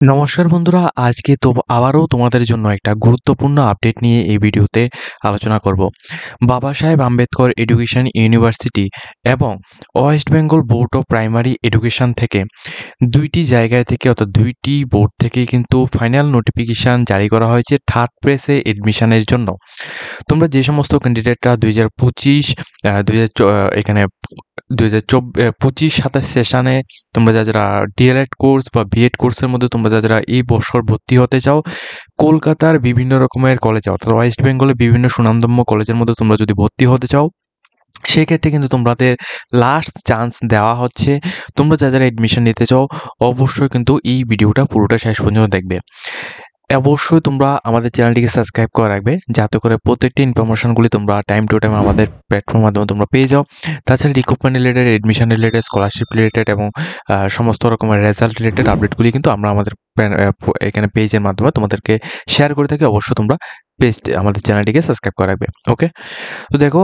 নমস্কার বন্ধুরা, আজকে তো আবারও তোমাদের জন্য একটা গুরুত্বপূর্ণ আপডেট নিয়ে এই ভিডিওতে আলোচনা করব। বাবা সাহেব আম্বেদকর এডুকেশন ইউনিভার্সিটি এবং West Bengal board of primary education থেকে দুইটি জায়গায় থেকে অর্থাৎ দুইটি বোর্ড থেকে কিন্তু ফাইনাল নোটিফিকেশান জারি করা হয়েছে থার্ড প্রেসে এডমিশনের জন্য। তোমরা যে সমস্ত ক্যান্ডিডেটরা 2025 এখানে 2025-27 সেশনে তোমরা যারা ডিএলএড কোর্স বা বিএড কোর্সের মধ্যে তোমরা যারা এই বছর ভর্তি হতে চাও, কলকাতার বিভিন্ন রকমের কলেজে অর্থাৎ ওয়েস্ট বেঙ্গলের বিভিন্ন সুনামধন্য কলেজের মধ্যে তোমরা যদি ভর্তি হতে চাও, সেক্ষেত্রে কিন্তু তোমাদের লাস্ট চান্স দেওয়া হচ্ছে। তোমরা যারা এডমিশন নিতে চাও অবশ্যই কিন্তু এই ভিডিওটা পুরোটা শেষ পর্যন্ত দেখবে। অবশ্যই তোমরা আমাদের চ্যানেলটিকে সাবস্ক্রাইব করে রাখবে, যাতে করে প্রত্যেকটি ইনফরমেশনগুলি তোমরা টাইম টু টাইম আমাদের প্ল্যাটফর্মের মাধ্যমে তোমরা পেয়ে যাও। তাছাড়া recruitment related, admission related, scholarship related এবং সমস্ত রকমের রেজাল্ট রিলেটেড আপডেটগুলি কিন্তু আমরা আমাদের এখানে পেজের মাধ্যমে তোমাদেরকে শেয়ার করে থাকি। অবশ্যই তোমরা আমাদের চ্যানেলটিকে সাবস্ক্রাইব করে রাখবে। ওকে, তো দেখো,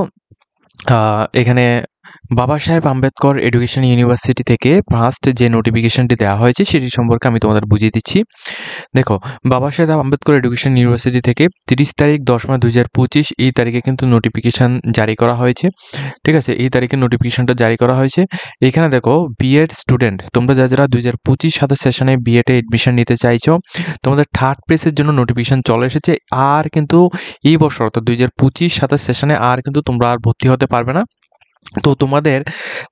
এখানে বাবা সাহেব আম্বেদকর এডুকেশন ইউনিভার্সিটি থেকে ফার্স্ট যে নোটিফিকেশনটি দেওয়া হয়েছে সেটি সম্পর্কে আমি তোমাদের বুঝিয়ে দিচ্ছি। দেখো, বাবা সাহেব আম্বেদকর এডুকেশন ইউনিভার্সিটি থেকে 30 তারিখ 10 মাস 2025 এই তারিখে কিন্তু নোটিফিকেশান জারি করা হয়েছে। ঠিক আছে, এই তারিখে নোটিফিকেশানটা জারি করা হয়েছে। এখানে দেখো, বিএড স্টুডেন্ট তোমরা যারা 2025-27 সেশনে বিএডে এডমিশন নিতে চাইছো, তোমাদের থার্ড প্রেসের জন্য নোটিফিকেশান চলে এসেছে। আর কিন্তু এই বছর অর্থাৎ 2025-27 সেশনে আর কিন্তু তোমরা আর ভর্তি হতে পারবে না। তো তোমাদের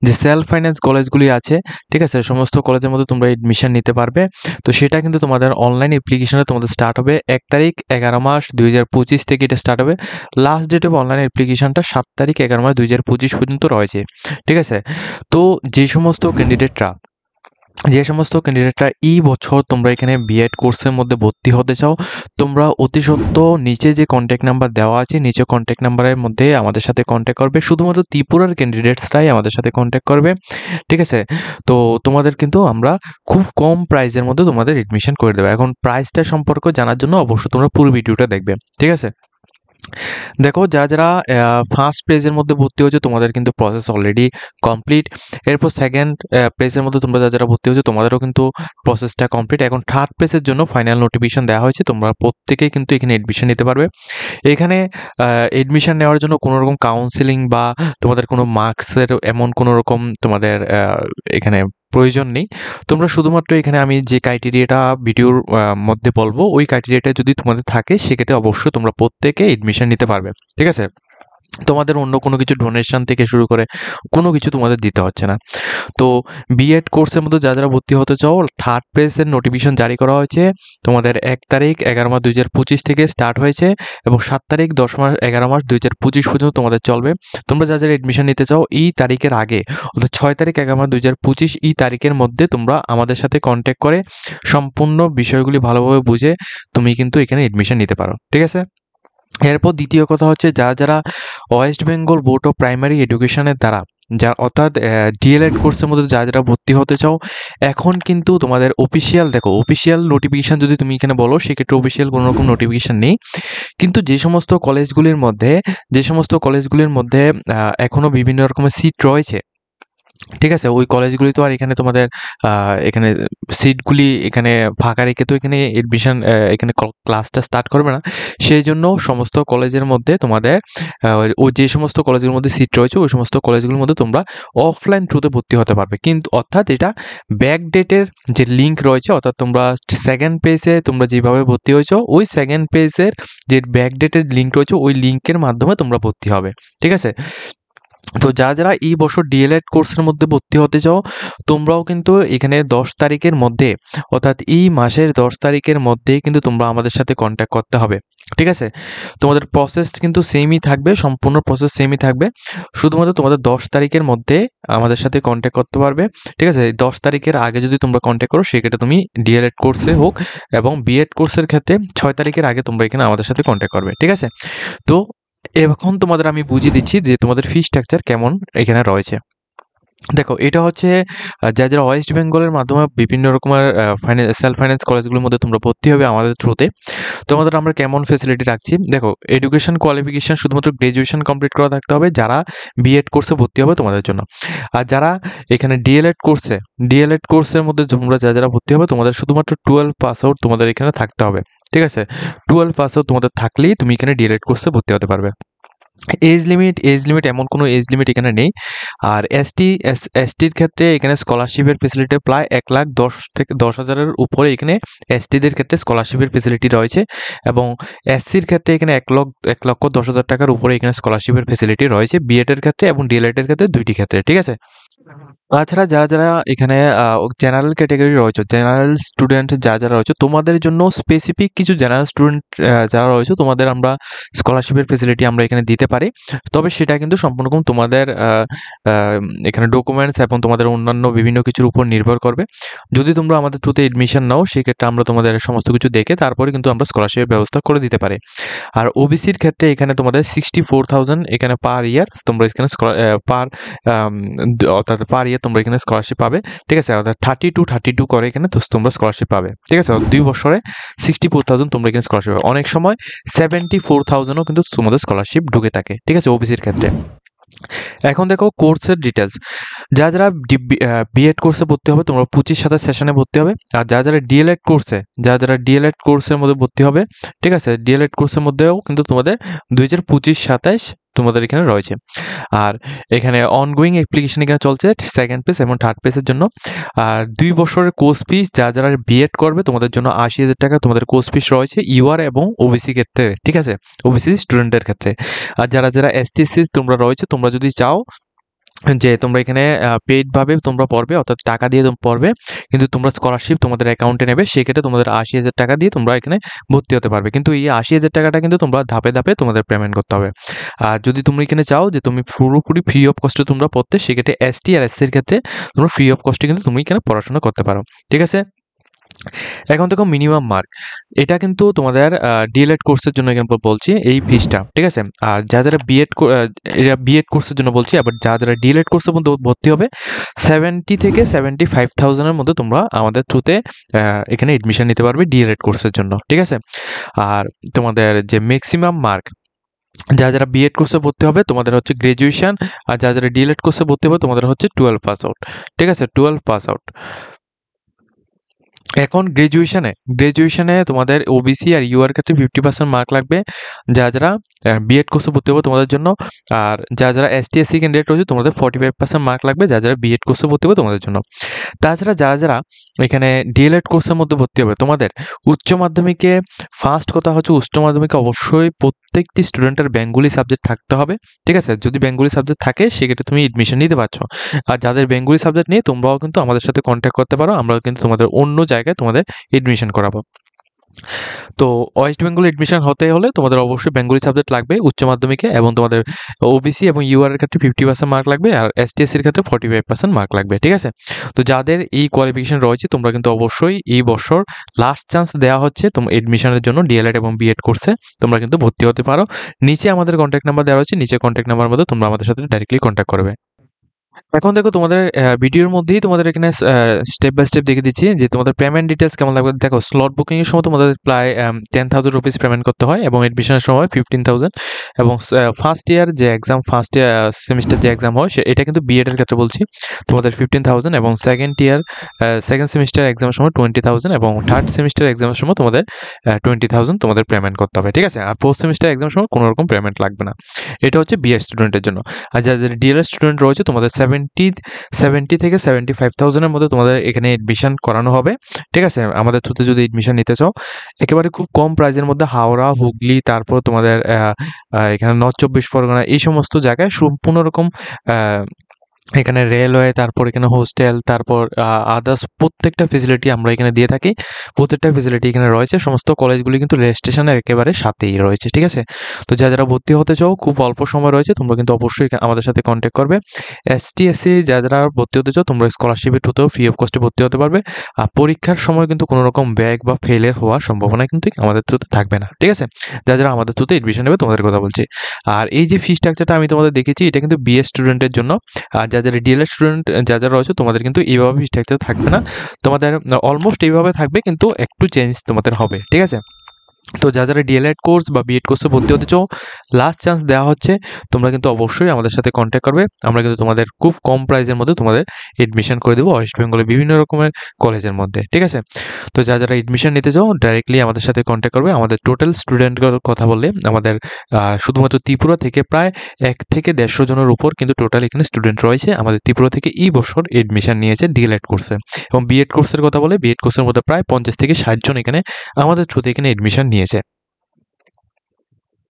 যে সেলফ ফাইন্যান্স কলেজগুলি আছে, ঠিক আছে, সমস্ত কলেজের মধ্যে তোমরা এডমিশন নিতে পারবে। তো সেটা কিন্তু তোমাদের অনলাইন অ্যাপ্লিকেশনে তোমাদের স্টার্ট হবে 1 তারিখ 11 মাস 2025 থেকে এটা স্টার্ট হবে। লাস্ট ডেট অফ অনলাইন অ্যাপ্লিকেশনটা 7 তারিখ 11 মাস 2025 পর্যন্ত রয়েছে। ঠিক আছে, তো যে সমস্ত ক্যান্ডিডেটরা এই বছর তোমরা এখানে বিএড কোর্সের মধ্যে ভর্তি হতে চাও, তোমরা অতি সত্ত্বর নিচে যে কন্ট্যাক্ট নাম্বার দেওয়া আছে, নিচে কন্ট্যাক্ট নাম্বারের মধ্যে আমাদের সাথে কন্ট্যাক্ট করবে। শুধুমাত্র ত্রিপুরার ক্যান্ডিডেটসরাই আমাদের সাথে কন্ট্যাক্ট করবে। ঠিক আছে, তো তোমাদের কিন্তু আমরা খুব কম প্রাইসের মধ্যে তোমাদের এডমিশন করে দেবো। এখন প্রাইসটা সম্পর্কে জানার জন্য অবশ্যই তোমরা পুরো ভিডিওটা দেখবে। ঠিক আছে, দেখো, যারা ফার্স্ট পেজের মধ্যে ভর্তি হয়েছে তোমাদের কিন্তু প্রসেস অলরেডি কমপ্লিট। এরপর সেকেন্ড পেজের মধ্যে তোমরা যারা ভর্তি হয়েছে তোমাদেরও কিন্তু প্রসেসটা কমপ্লিট। এখন থার্ড পেজের জন্য ফাইনাল নোটিফিকেশন দেওয়া হয়েছে, তোমরা প্রত্যেকেই কিন্তু এখানে এডমিশন নিতে পারবে। এখানে এডমিশন নেওয়ার জন্য কোনো রকম কাউন্সিলিং বা তোমাদের কোনো মার্কসের এমন কোনো রকম তোমাদের এখানে প্রয়োজন নেই। তোমরা শুধুমাত্র এখানে আমি যে ক্রাইটেরিয়াটা ভিডিওর মধ্যে বলবো, ওই ক্রাইটেরিয়াটা যদি তোমাদের থাকে সেক্ষেত্রে অবশ্যই তোমরা প্রত্যেকে এডমিশন নিতে পারবে। ঠিক আছে, তোমাদের অন্য কোনো কিছু ডোনেশন থেকে শুরু করে কোনো কিছু তোমাদের দিতে হচ্ছে না। তো বিএড কোর্সের মধ্যে যারা ভর্তি হতে চাও, থার্ড পেজের নোটিফিকেশন জারি করা হয়েছে। তোমাদের 1 তারিখ 11 মাস 2025 থেকে স্টার্ট হয়েছে এবং 7 তারিখ 10 মাস 11 মাস 2025 পর্যন্ত তোমাদের চলবে। তোমরা যারা এডমিশন নিতে চাও এই তারিখের আগে অর্থাৎ 6 তারিখ 11 মাস 2025 এই তারিখের মধ্যে তোমরা আমাদের সাথে কন্ট্যাক্ট করে সম্পূর্ণ বিষয়গুলি ভালোভাবে বুঝে তুমি কিন্তু এখানে এডমিশন নিতে পারো। ঠিক আছে, এরপর দ্বিতীয় কথা হচ্ছে যারা West Bengal board of primary এডুকেশনের দ্বারা অর্থাৎ ডিএলএড কোর্সের মধ্যে যারা ভর্তি হতে চাও, এখন কিন্তু তোমাদের অফিসিয়াল নোটিফিকেশান যদি তুমি এখানে বলো, সেক্ষেত্রে অফিসিয়াল কোনো রকম নোটিফিকেশান নেই। কিন্তু যে সমস্ত কলেজগুলির মধ্যে এখনও বিভিন্ন রকমের সিট রয়েছে, ঠিক আছে, ওই কলেজগুলি তো আর এখানে তোমাদের এখানে সিটগুলি এখানে ফাঁকা রেখে তো এখানে এডমিশন এখানে ক্লাসটা স্টার্ট করবে না। সেই জন্য সমস্ত কলেজের মধ্যে তোমাদের ও যে সমস্ত কলেজের মধ্যে সিট রয়েছে ওই সমস্ত কলেজগুলোর মধ্যে তোমরা অফলাইন থ্রুতে ভর্তি হতে পারবে। কিন্তু অর্থাৎ এটা ব্যাক ডেটের যে লিঙ্ক রয়েছে, অর্থাৎ তোমরা সেকেন্ড পেজে তোমরা যেভাবে ভর্তি হয়েছো ওই সেকেন্ড পেজের যে ব্যাক ডেটের লিঙ্ক রয়েছে ওই লিঙ্কের মাধ্যমে তোমরা ভর্তি হবে। ঠিক আছে, তো যারা এই বছর ডিএলএড কোর্সের মধ্যে ভর্তি হতে চাও, তোমরাও কিন্তু এখানে 10 তারিখের মধ্যে অর্থাৎ এই মাসের 10 তারিখের মধ্যেই কিন্তু তোমরা আমাদের সাথে কন্ট্যাক্ট করতে হবে। ঠিক আছে, তোমাদের প্রসেস কিন্তু সেমই থাকবে, সম্পূর্ণ প্রসেস সেমই থাকবে। শুধুমাত্র তোমাদের 10 তারিখের মধ্যে আমাদের সাথে কন্ট্যাক্ট করতে পারবে। ঠিক আছে, 10 তারিখের আগে যদি তোমরা কন্ট্যাক্ট করো সেক্ষেত্রে তুমি ডিএলএড কোর্সে হোক এবং বিএড কোর্সের ক্ষেত্রে 6 তারিখের আগে তোমরা এখানে আমাদের সাথে কন্ট্যাক্ট করবে। ঠিক আছে, তো এখন তোমাদের আমি বুঝিয়ে দিচ্ছি যে তোমাদের ফি স্ট্রাকচার কেমন এখানে রয়েছে। দেখো এটা হচ্ছে যারা ওয়েস্ট বেঙ্গলের মাধ্যমে বিভিন্ন রকমের সেলফ ফাইন্যান্স কলেজগুলোর মধ্যে তোমরা ভর্তি হবে আমাদের থ্রুতে। তোমাদের আমরা কেমন ফেসিলিটি রাখছি, দেখো এডুকেশন কোয়ালিফিকেশন শুধুমাত্র গ্র্যাজুয়েশন কমপ্লিট করা থাকতে হবে যারা বিএড কোর্সে ভর্তি হবে তোমাদের জন্য। আর যারা এখানে ডিএলএড কোর্সের মধ্যে তোমরা যারা ভর্তি হবে তোমাদের শুধুমাত্র 12 পাস আউট তোমাদের এখানে থাকতে হবে, ঠিক আছে? 12 পাস আউট তোমাদের থাকলেই তুমি এখানে ডিএলএড কোর্সে ভর্তি হতে পারবে। এজ লিমিট এমন কোনো এজ লিমিট এখানে নেই। আর এসটির ক্ষেত্রে এখানে স্কলারশিপের ফেসিলিটি প্রায় 1,10,000-এর উপরে এখানে এসটিদের ক্ষেত্রে স্কলারশিপের ফেসিলিটি রয়েছে, এবং এসসির ক্ষেত্রে এখানে 1,10,000 টাকার উপরে এখানে স্কলারশিপের ফেসিলিটি রয়েছে বিএডের ক্ষেত্রে এবং ডিএলএডের ক্ষেত্রে দুইটি ক্ষেত্রে, ঠিক আছে? তাছাড়া যারা এখানে জেনারেল ক্যাটেগরি রয়েছে, জেনারেল স্টুডেন্ট যারা রয়েছে তোমাদের জন্য স্পেসিফিক কিছু জেনারেল স্টুডেন্ট যারা রয়েছে তোমাদের আমরা স্কলারশিপের ফেসিলিটি আমরা এখানে দিতে পারি। তবে সেটা কিন্তু সম্পূর্ণ তোমাদের এখানে ডকুমেন্টস এবং তোমাদের অন্যান্য বিভিন্ন কিছুর উপর নির্ভর করবে। যদি তোমরা আমাদের থ্রুতে এডমিশন নাও সেক্ষেত্রে আমরা তোমাদের সমস্ত কিছু দেখে তারপরে কিন্তু আমরা স্কলারশিপের ব্যবস্থা করে দিতে পারি। আর ওবিসির ক্ষেত্রে এখানে তোমাদের 64,000 এখানে পার ইয়ার তোমরা এখানে অর্থাৎ পার ইয়ার তোমরা এখানে স্কলারশিপ পাবে, ঠিক আছে? অর্থাৎ 32 করে এখানে তো তোমরা স্কলারশিপ পাবে, ঠিক আছে? 2 বছরে 64,000 তোমরা এখানে স্কলারশিপ পাবে। অনেক সময় 74,000ও কিন্তু তোমাদের স্কলারশিপ ঢুকে থাকে, ঠিক আছে, ওবিসির ক্ষেত্রে। এখন দেখো কোর্সের ডিটেলস। যারা বিএড কোর্সে ভর্তি হবে তোমরা 25 সেশনে ভর্তি হবে। আর যারা ডিএলএড কোর্সের মধ্যে ভর্তি হবে, ঠিক আছে, ডিএলএড কোর্সের মধ্যেও কিন্তু তোমাদের 2025-27 তোমাদের এখানে রয়েছে। আর এখানে অনগোয়িং অ্যাপ্লিকেশন এখানে চলছে সেকেন্ড পেজ এবং থার্ড পেজের জন্য। আর 2 বছরের কোর্স ফিস যারা বিএড করবে তোমাদের জন্য 80,000 টাকা তোমাদের কোর্স ফিস রয়েছে ইউআর এবং ওবিসি ক্ষেত্রে, ঠিক আছে, ওবিসি স্টুডেন্টের ক্ষেত্রে। আর যারা এসটিএসসি তোমরা রয়েছে তোমরা যদি চাও যে তোমরা এখানে পেইডভাবে তোমরা পড়বে অর্থাৎ টাকা দিয়ে পড়বে কিন্তু তোমরা স্কলারশিপ তোমাদের অ্যাকাউন্টে নেবে, সেক্ষেত্রে তোমাদের 80,000 টাকা দিয়ে তোমরা এখানে ভর্তি হতে পারবে। কিন্তু এই 80,000 টাকাটা কিন্তু তোমরা ধাপে ধাপে তোমাদের পেমেন্ট করতে হবে। আর যদি তুমি এখানে চাও যে তুমি পুরোপুরি ফ্রি অফ কস্টে তোমরা পড়তে, সেক্ষেত্রে এসটি আর এসসির ক্ষেত্রে তোমরা ফ্রি অফ কস্টে কিন্তু তুমি এখানে পড়াশোনা করতে পারো, ঠিক আছে? এখন দেখো মিনিমাম মার্ক, এটা কিন্তু তোমাদের ডিএলএড কোর্সের জন্য এখানে বলছি এই ফিসটা, ঠিক আছে? আর যারা বিএড কোর্সের জন্য বলছি, আবার যারা ডিএলএড কোর্সের মধ্যে ভর্তি হবে 70 থেকে 75,000-এর মধ্যে তোমরা আমাদের থ্রুতে এখানে এডমিশন নিতে পারবে ডিএলএড কোর্সের জন্য, ঠিক আছে? আর তোমাদের যে ম্যাক্সিমাম মার্ক যারা বিএড কোর্সে ভর্তি হবে তোমাদের হচ্ছে গ্র্যাজুয়েশন, আর যারা ডিএলএড কোর্সে ভর্তি হবে তোমাদের হচ্ছে 12 পাস আউট, ঠিক আছে, 12 পাস আউট। এখন গ্র্যাজুয়েশনে তোমাদের ওবিসি আর ইউআর ক্ষেত্রে 50% মার্ক লাগবে যারা বিএড কোর্সে ভর্তি হবে তোমাদের জন্য। আর যারা এসটি এসসি ক্যান্ডিডেট রয়েছে তোমাদের 45% মার্ক লাগবে যারা বিএড কোর্সে ভর্তি হবে তোমাদের জন্য। তাছাড়া যারা এখানে ডিএলএড কোর্সের মধ্যে ভর্তি হবে তোমাদের উচ্চ মাধ্যমিকে ফার্স্ট কথা হচ্ছে উচ্চ মাধ্যমিকে অবশ্যই প্রত্যেকটি স্টুডেন্টের বেঙ্গলি সাবজেক্ট থাকতে হবে, ঠিক আছে? যদি বেঙ্গলি সাবজেক্ট থাকে সেক্ষেত্রে তুমি এডমিশন নিতে পারছো। আর যাদের বেঙ্গলি সাবজেক্ট নেই তোমরাও কিন্তু আমাদের সাথে কন্ট্যাক্ট করতে পারো, আমরা কিন্তু তোমাদের অন্য জায়গায় তোমাদের এডমিশন করাবো। তো ওয়েস্ট বেঙ্গল এডমিশন হতে হলে তোমাদের অবশ্যই বেঙ্গলি সাবজেক্ট লাগবে উচ্চ মাধ্যমিকে, এবং তোমাদের ওবিসি এবং ইউআর এর ক্ষেত্রে 50% মার্ক লাগবে, আর এসটিএসসির ক্ষেত্রে 45% মার্ক লাগবে, ঠিক আছে? তো যাদের এই কোয়ালিফিকেশন রয়েছে তোমরা কিন্তু অবশ্যই এই বছর লাস্ট চান্স দেওয়া হচ্ছে তোমার এডমিশনের জন্য ডিএলএড এবং বিএড কোর্সে তোমরা কিন্তু ভর্তি হতে পারো। নিচে আমাদের কন্ট্যাক্ট নাম্বার দেওয়া রয়েছে, নিচে কন্ট্যাক্ট নাম্বার মধ্যে তোমরা আমাদের সাথে ডাইরেক্টলি কন্ট্যাক্ট করবে। এখন দেখো তোমাদের ভিডিওর মধ্যেই তোমাদের এখানে স্টেপ বাই স্টেপ দেখে দিচ্ছি যে তোমাদের পেমেন্ট ডিটেলস কেমন লাগবে। দেখো স্লট বুকিংয়ের সময় তোমাদের প্রায় 10,000 রুপিস পেমেন্ট করতে হয় এবং এডমিশনের সময় 15,000, এবং ফার্স্ট ইয়ার যে এক্সাম ফার্স্ট ইয়ার সেমিস্টার যে এক্সাম হয় এটা কিন্তু বিএডের ক্ষেত্রে বলছি তোমাদের 15,000, এবং সেকেন্ড সেমিস্টার এক্সামের সময় 20,000, এবং থার্ড সেমিস্টার এক্সামের সময় তোমাদের 20,000 তোমাদের পেমেন্ট করতে হবে, ঠিক আছে? আর ফোর্থ সেমিস্টার এক্সামের সময় কোনো রকম পেমেন্ট লাগবে না। এটা হচ্ছে বিএড স্টুডেন্টের জন্য। আর যাদের ডিএলএড স্টুডেন্ট রয়েছে তোমাদের 70 থেকে 75,000-এর মধ্যে তোমাদের এখানে এডমিশন করানো হবে, ঠিক আছে? আমাদের থ্রুতে যদি এডমিশন নিতে চাও একেবারে খুব কম প্রাইসের মধ্যে হাওড়া, হুগলি, তারপর তোমাদের এখানে নর্থ 24 পরগনা এই সমস্ত জায়গায় সম্পূর্ণ রকম এখানে রেলওয়ে, তারপর এখানে হোস্টেল, তারপর আদার্স প্রত্যেকটা ফেসিলিটি আমরা এখানে দিয়ে থাকি। প্রত্যেকটা ফেসিলিটি এখানে রয়েছে। সমস্ত কলেজগুলি কিন্তু রেল স্টেশনের একেবারে সাথেই রয়েছে, ঠিক আছে? তো যারা ভর্তি হতে চাও খুব অল্প সময় রয়েছে তোমরা কিন্তু অবশ্যই আমাদের সাথে কন্ট্যাক্ট করবে। এসটি এসসি যারা ভর্তি হতে চাও তোমরা স্কলারশিপের থ্রুতেও ফ্রি অফ কস্টে ভর্তি হতে পারবে। আর পরীক্ষার সময় কিন্তু কোনো রকম ব্যাক বা ফেলের হওয়ার সম্ভাবনা কিন্তু আমাদের থ্রুতে থাকবে না, ঠিক আছে? যারা আমাদের থ্রুতে এডমিশন নেবে তোমাদের কথা বলছি। আর এই যে ফি স্ট্রাকচারটা আমি তোমাদের দেখেছি এটা কিন্তু বিএ স্টুডেন্টের জন্য। আর যারা ডিএলএড স্টুডেন্ট যারা রয়েছে তোমাদের কিন্তু এইভাবে স্ট্রাকচার থাকবে না, তোমাদের অলমোস্ট এইভাবে থাকবে, কিন্তু একটু চেঞ্জ তোমাদের হবে, ঠিক আছে। তো যারা ডিএলএড কোর্স বা বিএড কোর্সে ভর্তি হতে চাও, লাস্ট চান্স দেওয়া হচ্ছে, তোমরা কিন্তু অবশ্যই আমাদের সাথে কন্ট্যাক্ট করবে। আমরা কিন্তু তোমাদের খুব কম প্রাইসের মধ্যে তোমাদের এডমিশন করে দেবো ওয়েস্ট বেঙ্গলের বিভিন্ন রকমের কলেজের মধ্যে, ঠিক আছে। তো যারা এডমিশন নিতে চাও ডাইরেক্টলি আমাদের সাথে কন্ট্যাক্ট করবে। আমাদের টোটাল স্টুডেন্টগুলোর কথা বললে আমাদের শুধুমাত্র ত্রিপুরা থেকে প্রায় 1 থেকে 150 জনের উপর কিন্তু টোটাল এখানে স্টুডেন্ট রয়েছে আমাদের ত্রিপুরা থেকে এই বছর এডমিশন নিয়েছে ডিএলএড কোর্সে। এবং বিএড কোর্সের কথা বলে বিএড কোর্সের মধ্যে প্রায় 50 থেকে 60 জন এখানে আমাদের থ্রুতে এখানে এডমিশন নিয়েছে।